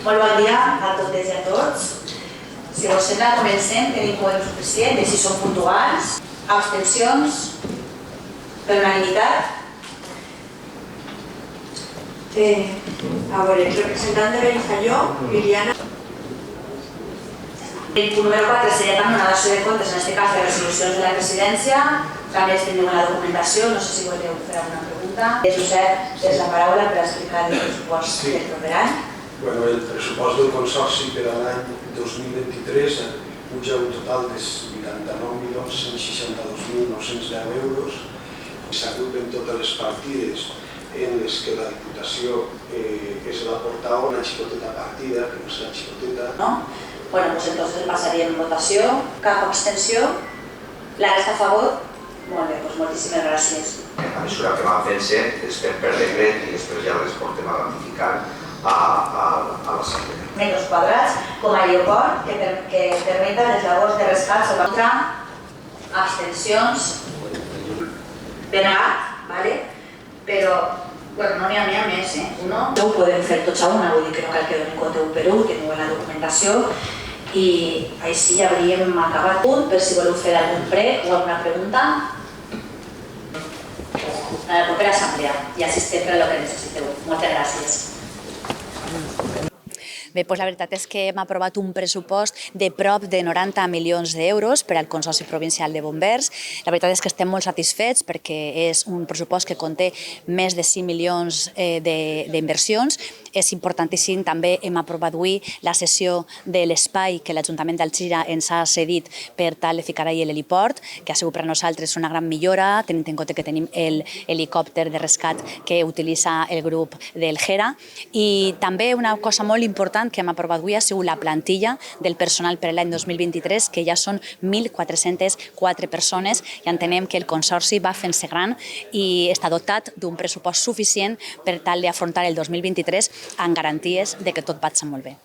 Molt bon dia a totes i a tots. Si us sembla, comencem. Tenim quòrum suficient, si són puntuals. Abstencions? Per unanimitat? A veure, el representant de Benifalló, Liliana. El punt número 4 seria també una dació de comptes, en aquest cas de resolucions de la presidència. També tenim la documentació, no sé si voleu fer alguna pregunta. Josep, és la paraula per explicar el pressupost del proper any. El pressupost del Consorci per a l'any 2023 puja un total de 89.162.910 euros. S'agrupen totes les partides en les que la Diputació és la portadora, una xicoteta partida, que no és la xicoteta. Bueno, pues entonces pasaríem votació. Cap abstenció? La resta a favor? Molt bé, doncs moltíssimes gràcies. A mesura que van fent-se, es fem per decret i després ja les portem a ratificar a l'Assemblea. Metres quadrats com a aeroport que permeta les labors de rescat sobre contra abstencions denegat, però no n'hi ha més. Ho podem fer tots a una, vull dir que no cal que donem compte un per un, teniu la documentació i així ja hauríem acabat punt, per si voleu fer algun prec o alguna pregunta a la propera assemblea i assistem per al que necessiteu. Moltes gràcies. Bé, doncs la veritat és que hem aprovat un pressupost de prop de 90 milions d'euros per al Consorci Provincial de Bombers. La veritat és que estem molt satisfets perquè és un pressupost que conté més de 5 milions d'inversions. És importantíssim, també hem aprovat avui la cessió de l'espai que l'Ajuntament d'Alzira ens ha cedit per tal de ficar ahir l'heliport, que ha sigut per a nosaltres una gran millora, tenint en compte que tenim l'helicòpter de rescat que utilitza el grup del Gera. I també una cosa molt important que hem aprovat avui ha sigut la plantilla del personal per l'any 2023, que ja són 1.404 persones i entenem que el Consorci va fent-se gran i està dotat d'un pressupost suficient per tal d'afrontar el 2023 amb garanties de que tot vagi molt bé.